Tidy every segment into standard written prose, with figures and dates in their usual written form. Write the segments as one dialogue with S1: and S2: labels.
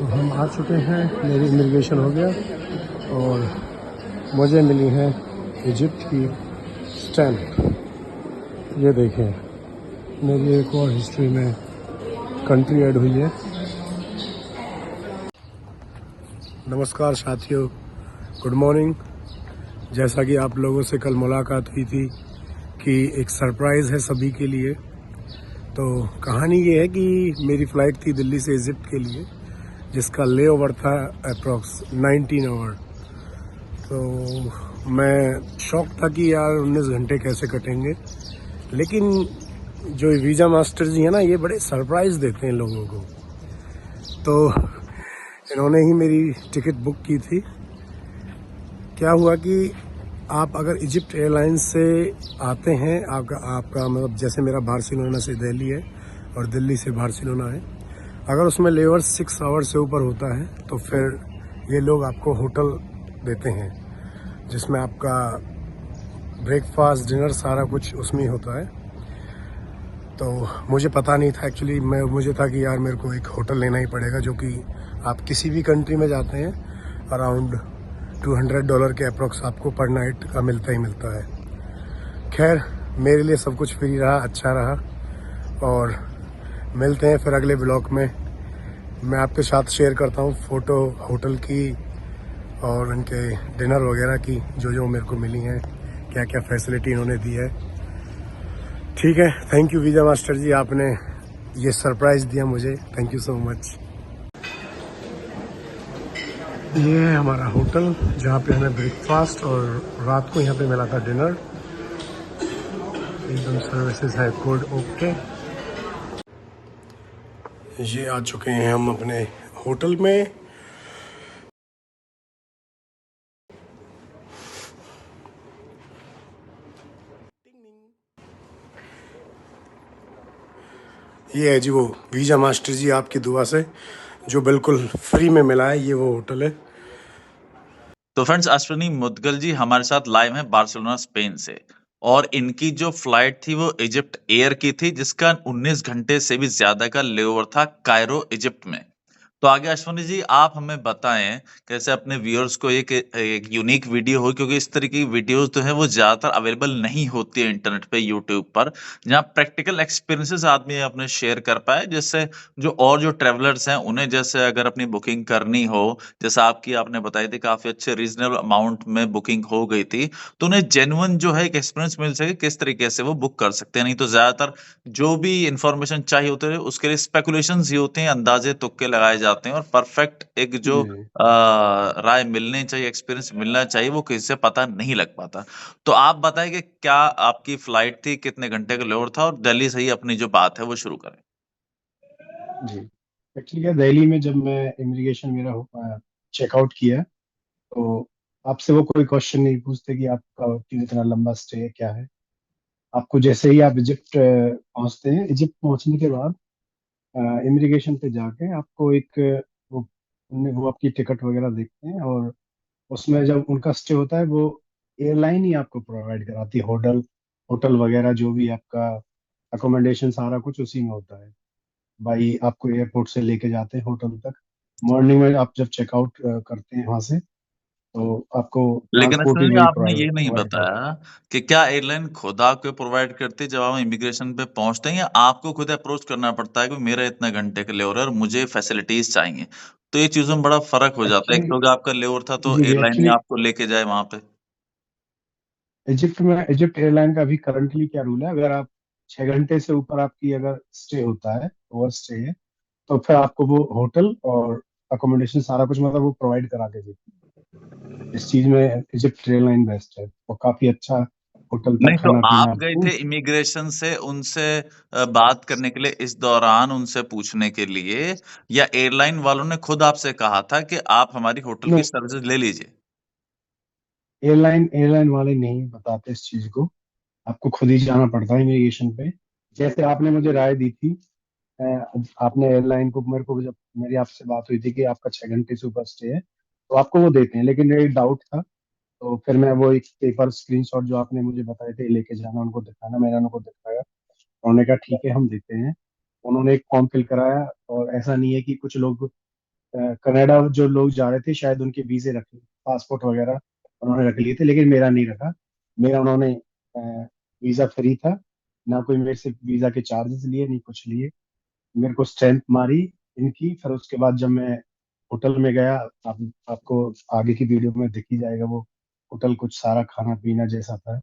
S1: तो हम आ चुके हैं, मेरी इमिग्रेशन हो गया और मुझे मिली है इजिप्ट की स्टैम्प। ये देखें, मेरी एक और हिस्ट्री में कंट्री ऐड हुई है। नमस्कार साथियों, गुड मॉर्निंग। जैसा कि आप लोगों से कल मुलाकात हुई थी कि एक सरप्राइज़ है सभी के लिए, तो कहानी ये है कि मेरी फ़्लाइट थी दिल्ली से इजिप्ट के लिए, जिसका ले ओवर था अप्रॉक्स 19 आवर। तो मैं शॉक था कि यार 19 घंटे कैसे कटेंगे। लेकिन जो वीज़ा मास्टर जी हैं ना, ये बड़े सरप्राइज़ देते हैं लोगों को। तो इन्होंने ही मेरी टिकट बुक की थी। क्या हुआ कि आप अगर इजिप्ट एयरलाइंस से आते हैं, आपका मतलब जैसे मेरा बार्सिलोना से दिल्ली है और दिल्ली से बार्सिलोना है, अगर उसमें लेवर 6 आवर से ऊपर होता है तो फिर ये लोग आपको होटल देते हैं, जिसमें आपका ब्रेकफास्ट, डिनर सारा कुछ उसमें ही होता है। तो मुझे पता नहीं था एक्चुअली, मुझे था कि यार मेरे को एक होटल लेना ही पड़ेगा, जो कि आप किसी भी कंट्री में जाते हैं अराउंड $200 के अप्रॉक्स आपको पर नाइट का मिलता ही मिलता है। खैर, मेरे लिए सब कुछ फ्री रहा, अच्छा रहा। और मिलते हैं फिर अगले ब्लॉग में। मैं आपके साथ शेयर करता हूँ फ़ोटो होटल की और उनके डिनर वगैरह की, जो जो मेरे को मिली हैं, क्या क्या फैसिलिटी इन्होंने दी है। ठीक है, थैंक यू वीज़ा मास्टर जी, आपने ये सरप्राइज़ दिया मुझे, थैंक यू सो मच। ये है हमारा होटल, जहाँ पे हमें ब्रेकफास्ट और रात को यहाँ पे मिला था डिनर। एकदम सर्विसेज है गुड, ओके। ये आ चुके हैं हम अपने होटल में। ये है जी वो वीज़ा मास्टर जी, आपकी दुआ से जो बिल्कुल फ्री में मिला है, ये वो होटल है।
S2: तो फ्रेंड्स, अश्विनी मुदगल जी हमारे साथ लाइव हैं बार्सिलोना स्पेन से। और इनकी जो फ्लाइट थी वो इजिप्ट एयर की थी, जिसका 19 घंटे से भी ज्यादा का लेओवर था कायरो इजिप्ट में। तो आगे अश्विनी जी आप हमें बताएं कैसे अपने व्यूअर्स को एक यूनिक वीडियो हो, क्योंकि इस तरह की वीडियोस जो है वो ज्यादातर अवेलेबल नहीं होती है इंटरनेट पे, यूट्यूब पर, जहां प्रैक्टिकल एक्सपीरियंसेस आदमी अपने शेयर कर पाए, जिससे जो ट्रेवलर्स हैं उन्हें जैसे अगर अपनी बुकिंग करनी हो, जैसा आपने बताई थी काफी अच्छे रीजनेबल अमाउंट में बुकिंग हो गई थी, तो उन्हें जेन्युइन जो है एक एक्सपीरियंस मिल सके किस तरीके से वो बुक कर सकते हैं। नहीं तो ज्यादातर जो भी इंफॉर्मेशन चाहिए होते हैं उसके लिए स्पेकुलेशंस ही होते हैं, अंदाजे तुक्के लगाए जाते हैं, और परफेक्ट एक जो
S1: जी
S2: राय मिलनी चाहिए, एक्सपीरियंस मिलना चाहिए, वो किसी से पता नहीं लग पाता। तो आप बताएं कि क्या आपकी फ्लाइट थी, कितने घंटे का लेवर था, और दिल्ली से ही अपनी जो बात है वो शुरू करें।
S1: जी। एक्चुअली क्या, दिल्ली में जब मैं इमिग्रेशन मेरा चेकआउट किया, तो आपसे वो कोई क्वेश्चन नहीं पूछते कि आपका क्यों इतना लंबा स्टे है, क्या है। आपको जैसे ही आप इजिप्ट पहुंचते हैं, इजिप्ट पहुंचने के बाद इमिग्रेशन पे जाके आपको एक वो आपकी टिकट वगैरह देखते हैं, और उसमें जब उनका स्टे होता है, वो एयरलाइन ही आपको प्रोवाइड कराती है होटल, होटल वगैरह जो भी आपका अकोमोडेशन सारा कुछ उसी में होता है। भाई आपको एयरपोर्ट से लेके जाते हैं होटल तक। मॉर्निंग में आप जब चेकआउट करते हैं वहां से, तो आपको
S2: लेकिन
S1: ट्रांसपोर्ट भी
S2: अश्विनी जी
S1: वही
S2: आपने ये नहीं
S1: प्रोवाइड करते
S2: बताया कि क्या एयरलाइन खुद आपको प्रोवाइड करती है जब आप इमिग्रेशन पे पहुंचते हैं, या आपको खुद अप्रोच करना पड़ता है कि मेरा इतने घंटे का लेवर है और मुझे फैसिलिटीज चाहिए। तो ये चीजों में बड़ा फर्क हो
S1: हैं
S2: जाता है, एक
S1: एक्चुअली।
S2: तो अगर आपका लेवर था तो
S1: जी जी,
S2: एयरलाइन ही
S1: एक्चुअली
S2: आपको लेके जाए वहां पे।
S1: इजिप्ट एयरलाइन का अभी करंटली क्या रूल है, अगर आप 6 घंटे से ऊपर आपकी अगर स्टे होता है, ओवर स्टे है, तो फिर आपको वो होटल और अकोमोडेशन सारा कुछ मतलब वो प्रोवाइड करा के देती है। इस चीज में इजिप्ट एयरलाइन बेस्ट है, वो काफी अच्छा होटल था,
S2: नहीं तो
S1: खाना पीना
S2: आप गए
S1: आपको।
S2: थे इमिग्रेशन से उनसे बात करने के लिए, इस दौरान उनसे पूछने के लिए, या एयरलाइन वालों ने खुद आपसे कहा था कि आप हमारी होटल की
S1: नो,
S2: सर्विस ले लीजिए?
S1: एयरलाइन एयरलाइन वाले नहीं बताते इस चीज को, आपको खुद ही जाना पड़ता है इमिग्रेशन पे। जैसे आपने मुझे राय दी थी, आपने एयरलाइन को, मेरे को जब मेरी आपसे बात हुई थी कि आपका 6 घंटे से ऊपर स्टे है, तो आपको वो देते हैं, लेकिन मेरी डाउट था। तो फिर मैं वो एक पेपर स्क्रीनशॉट जो आपने मुझे बताए थे लेके जाना, उनको दिखाना, मैंने उनको दिखाया। उन्होंने कहा ठीक है हम देते हैं। उन्होंने एक फॉर्म फिल कराया, और ऐसा नहीं है कि कुछ लोग कनाडा जो लोग जा रहे थे शायद उनके वीजे रखे, पासपोर्ट वगैरह उन्होंने रख लिए थे, लेकिन मेरा नहीं रखा। मेरा उन्होंने वीजा फ्री था, ना कोई मेरे से वीजा के चार्जेस लिए, नहीं कुछ लिए। मेरे को स्ट्रेंथ मारी इनकी। फिर उसके बाद जब मैं होटल में गया, आपको आगे की वीडियो में दिख ही जाएगा वो होटल, कुछ सारा खाना पीना जैसा था।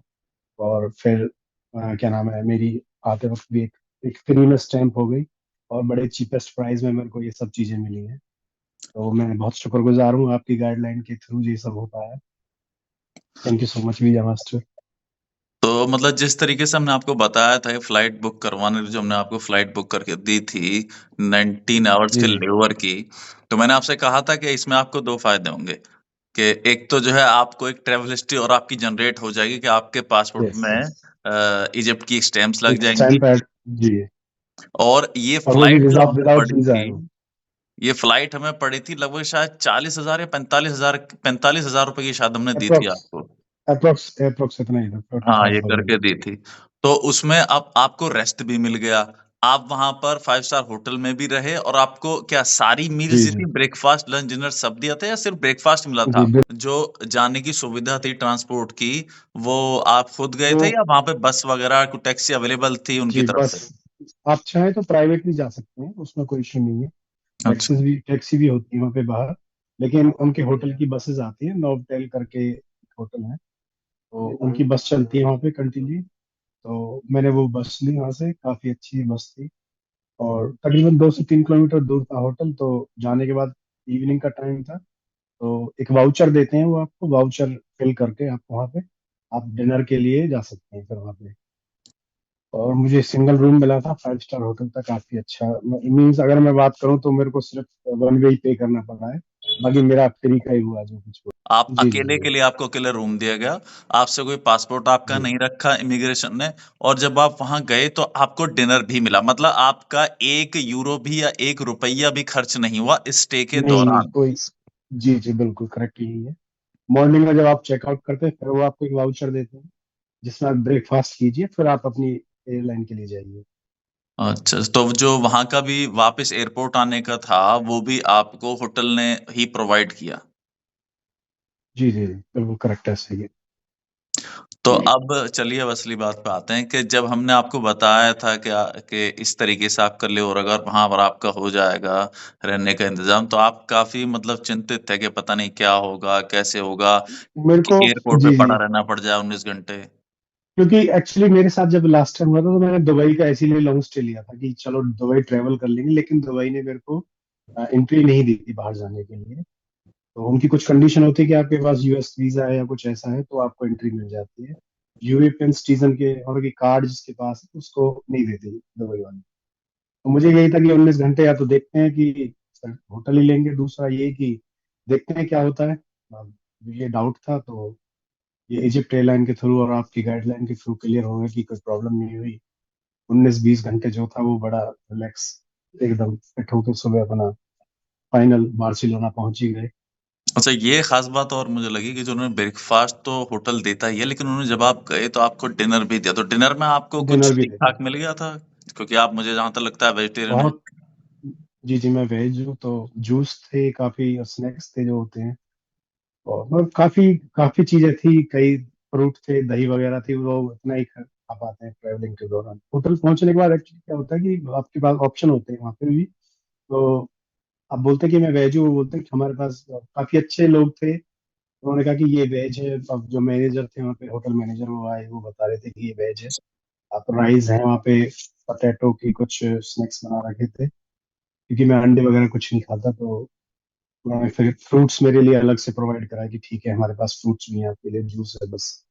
S1: और फिर क्या नाम है, मेरी आते वक्त भी एक फ्री में स्टैंप हो गई, और बड़े चीपेस्ट प्राइस में मेरे को ये सब चीजें मिली हैं। तो मैं बहुत शुक्रगुजार हूँ, आपकी गाइडलाइन के थ्रू ये सब हो पाया। Thank you so much Vijay master.
S2: तो मतलब जिस तरीके से हमने आपको बताया था, ये फ्लाइट बुक करवाने जो हमने आपको फ्लाइट बुक करके दी थी 19 आवर्स
S1: जी
S2: के
S1: जी।
S2: लेओवर की, तो मैंने आपसे कहा था कि इसमें आपको दो फायदे होंगे कि एक तो जो है आपको एक ट्रेवल हिस्ट्री और आपकी जनरेट हो जाएगी कि आपके पासपोर्ट
S1: यस
S2: में
S1: यस।
S2: इजिप्ट की स्टैम्प्स लग
S1: एक
S2: जाएंगी।
S1: Stamp add. जी।
S2: और ये
S1: और वो भी
S2: फ्लाइट जो
S1: वीजा
S2: हमें
S1: विदाउट
S2: पड़ी
S1: वीजा
S2: थी,
S1: है वो।
S2: ये फ्लाइट हमें पड़ी थी लगभग शायद 40,000 या 45,000 रुपए की शायद हमने दी थी
S1: अप्रोक्स
S2: आपको।
S1: अप्रोक्स अप्रोक्स इतना ही था, फोर्टी
S2: हाँ,
S1: फाइव
S2: ये
S1: थाउजेंड
S2: करके दी थी। तो उसमें अब आपको रेस्ट भी मिल गया। आप वहाँ पर 5 स्टार होटल में भी रहे और आपको क्या सारी मील्स
S1: जी
S2: दी
S1: जी।
S2: थी? ब्रेकफ़ास्ट, लंच, डिनर सब दिया था या सिर्फ़ ब्रेकफ़ास्ट मिला
S1: जी
S2: था? जो जाने की सुविधा थी ट्रांसपोर्ट की, वो आप खुद गए थे
S1: वो
S2: या वहाँ पे बस वग़ैरह कोई टैक्सी अवेलेबल थी उनकी
S1: जी
S2: तरफ
S1: बस,
S2: से?
S1: आप चाहें तो प्राइवेट भी जा सकते हैं, उसमें कोई इशू नहीं है।
S2: अच्छा।
S1: टैक्सी भी होती है वहाँ पे बाहर, लेकिन उनके होटल की बसेस आती हैं, नोवटेल करके एक होटल है, तो उनकी बस चलती है वहाँ पे कंटिन्यू। तो मैंने वो बस ली वहाँ से, काफी अच्छी बस थी। और तकरीबन 2 से 3 किलोमीटर दूर था होटल। तो जाने के बाद इवनिंग का टाइम था, तो एक वाउचर देते हैं, वो आपको वाउचर फिल करके आप वहाँ पे आप डिनर के लिए जा सकते हैं फिर वहाँ पे। और मुझे सिंगल रूम मिला था, 5 स्टार होटल था, काफी अच्छा। मीन्स अगर मैं बात करूँ तो मेरे को सिर्फ वन वे ही पे करना पड़ा है, बाकी मेरा फ्री का ही हुआ जो कुछ हुआ।
S2: आप
S1: जी जी
S2: अकेले
S1: जी।
S2: के लिए आपको अकेले रूम दिया गया। आपसे कोई पासपोर्ट आपका
S1: जी
S2: नहीं रखा इमिग्रेशन ने। और जब आप वहाँ गए तो आपको डिनर भी मिला। मतलब आपका 1 यूरो भी या 1 रुपया भी खर्च नहीं हुआ इस स्टे के
S1: नहीं नहीं
S2: दौरान।
S1: कोई। जी जी बिल्कुल करेक्ट यही है। मॉर्निंग में जब आप चेकआउट करते हैं, फिर वो आपको एक वाउचर देते हैं, जिसमें आप ब्रेकफास्ट कीजिए, फिर आप अपनी एयरलाइन के लिए जाइए।
S2: अच्छा, तो जो वहाँ का भी वापस एयरपोर्ट आने का था, वो भी आपको होटल ने ही प्रोवाइड किया?
S1: जी जी जी, बिल्कुल करेक्ट है, सही है।
S2: तो अब चलिए अब असली बात पे आते हैं कि जब हमने आपको बताया था कि इस तरीके से आप कर ले और अगर वहाँ पर आपका हो जाएगा रहने का इंतज़ाम, तो आप काफ़ी मतलब चिंतित थे कि पता नहीं क्या होगा, कैसे होगा
S1: मेरे
S2: कि
S1: को।
S2: एयरपोर्ट पे
S1: जी
S2: पड़ा
S1: जी।
S2: रहना पड़ जाए 19 घंटे।
S1: क्योंकि एक्चुअली मेरे साथ जब लास्ट टाइम हुआ था, तो मैंने दुबई का इसीलिए लॉन्ग स्टे लिया था कि चलो दुबई ट्रेवल कर लेंगे, लेकिन दुबई ने मेरे को एंट्री नहीं दी थी बाहर जाने के लिए। तो उनकी कुछ कंडीशन होती है कि आपके पास यूएस वीजा है या कुछ ऐसा है, तो आपको एंट्री मिल जाती है। यूरोपियन सिटीजन के और की कार्ड जिसके पास है उसको नहीं देती दुबई वाले। तो मुझे यही था कि 19 घंटे, या तो देखते हैं कि होटल ही लेंगे, दूसरा ये कि देखते हैं क्या होता है। अब ये डाउट था, तो ये इजिप्ट एयरलाइन के थ्रू और आपकी गाइडलाइन के थ्रू क्लियर हो गया कि कोई प्रॉब्लम नहीं हुई। 19-20 घंटे जो था वो बड़ा रिलैक्स, एकदम फिट होकर सुबह अपना फाइनल बार्सिलोना पहुंच ही गए।
S2: अच्छा, ये ख़ास बात और मुझे लगी कि जो उन्होंने ब्रेकफ़ास्ट तो होटल देता ही है, लेकिन उन्होंने जब आप गए तो आपको डिनर भी दिया। तो डिनर में आपको कुछ
S1: डिनर भी देते
S2: ठीक-ठाक
S1: हैं।
S2: मिल गया था? क्योंकि आप मुझे जहाँ तक लगता है वेजिटेरियन हैं।
S1: बहुत। जी जी, मैं वेज हूँ, तो जूस थे काफी और स्नैक्स थे जो होते हैं। और मतलब काफी काफी चीजें थी, कई फ्रूट थे, दही वगैरह थी, वो इतना ही खा पाते हैं ट्रैवलिंग के दौरान। होटल पहुंचने के बाद एक्चुअली क्या होता है कि आपके पास ऑप्शन होते हैं वहाँ पे भी। तो आप बोलते हैं कि मैं वेज हूँ, वो बोलते हैं कि हमारे पास काफी अच्छे लोग थे, उन्होंने कहा कि ये वेज है। अब जो मैनेजर थे वहाँ पे, होटल मैनेजर, वो आए, वो बता रहे थे कि ये वेज है। आप राइस है वहाँ पे, पटेटो की कुछ स्नैक्स बना रखे थे, क्योंकि मैं अंडे वगैरह कुछ नहीं खाता। तो उन्होंने फिर फ्रूट्स मेरे लिए अलग से प्रोवाइड कराया कि ठीक है हमारे पास फ्रूट्स भी हैं आपके लिए, जूस है बस।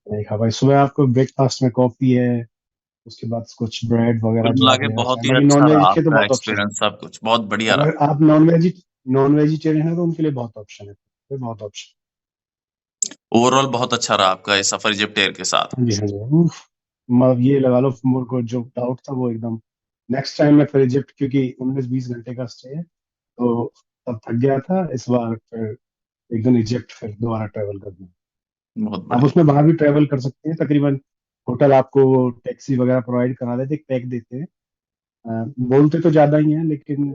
S1: मैंने कहा भाई, सुबह आपको ब्रेकफास्ट में कॉफी है, उसके बाद कुछ ब्रेड वगैरह
S2: कुल
S1: जो
S2: मिला
S1: आप
S2: के
S1: लेना
S2: बहुत
S1: चाहें।
S2: ही
S1: बाकी
S2: अच्छा
S1: नॉन
S2: रहा
S1: वेज के तो
S2: आपका
S1: बहुत ऑप्शन है।
S2: एक्सपीरियंस सब कुछ, बहुत बढ़िया रहा।
S1: अगर आप नॉन वेजिटेरियन है तो उनके लिए बहुत ऑप्शन है, फिर बहुत ऑप्शन।
S2: ओवरऑल बहुत अच्छा रहा आपका ये सफ़र इजिप्ट एयर के साथ।
S1: हाँ जी हाँ जी। उफ, ये लगा लो, मेरे को जो डाउट था वो एकदम। नेक्स्ट टाइम मैं फिर इजिप्ट, क्योंकि 19-20 घंटे का स्टे है, तो तब थक गया था। इस बार फिर एक दिन इजिप्ट फिर दोबारा ट्रेवल करना।
S2: बहुत
S1: आप
S2: बढ़िया।
S1: उसमें बाहर भी ट्रेवल कर सकते हैं तकरीबन। होटल आपको टैक्सी वगैरह प्रोवाइड करा देते, एक पैक देते हैं। बोलते तो ज्यादा ही हैं, लेकिन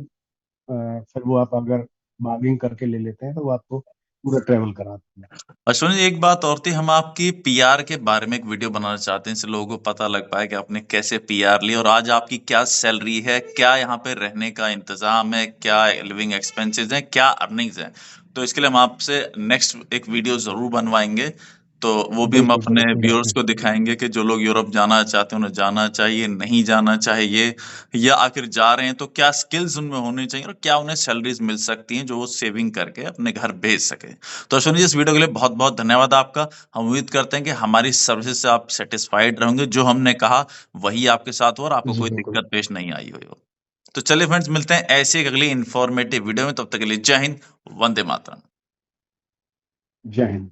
S1: फिर वो आप अगर बार्गेनिंग करके ले लेते हैं तो वो आपको पूरा ट्रैवल कराते हैं।
S2: अश्विनी जी, एक बात और थी, हम आपकी पीआर के बारे में एक वीडियो बनाना चाहते हैं, इससे लोगों को पता लग पाए कि आपने कैसे पीआर ली और आज आपकी क्या सैलरी है, क्या यहाँ पे रहने का इंतजाम है, क्या लिविंग एक्सपेंसेस हैं, क्या अर्निंग्स हैं। तो इसके लिए हम आपसे नेक्स्ट एक वीडियो जरूर बनवाएंगे। तो वो भी हम
S1: बिल्कुल सर,
S2: अपने व्यूअर्स
S1: डेफिनेटली।
S2: को दिखाएंगे कि जो लोग यूरोप जाना चाहते हैं उन्हें जाना चाहिए, नहीं जाना चाहिए, या आखिर जा रहे हैं तो क्या स्किल्स उनमें होनी चाहिए और क्या उन्हें सैलरीज मिल सकती हैं जो वो सेविंग करके अपने घर भेज सके। तो अश्विनी जी, इस वीडियो के लिए बहुत बहुत धन्यवाद आपका। हम उम्मीद करते हैं कि हमारी सर्विस से आप सेटिस्फाइड रहेंगे, जो हमने कहा वही आपके साथ हो और आपको
S1: जी,
S2: कोई
S1: बिल्कुल।
S2: दिक्कत पेश नहीं आई हुई हो। तो चलिए फ्रेंड्स, मिलते हैं ऐसी एक अगली इंफॉर्मेटिव वीडियो में, तब तक के लिए जय हिंद, वंदे मातरम।
S1: जय हिंद।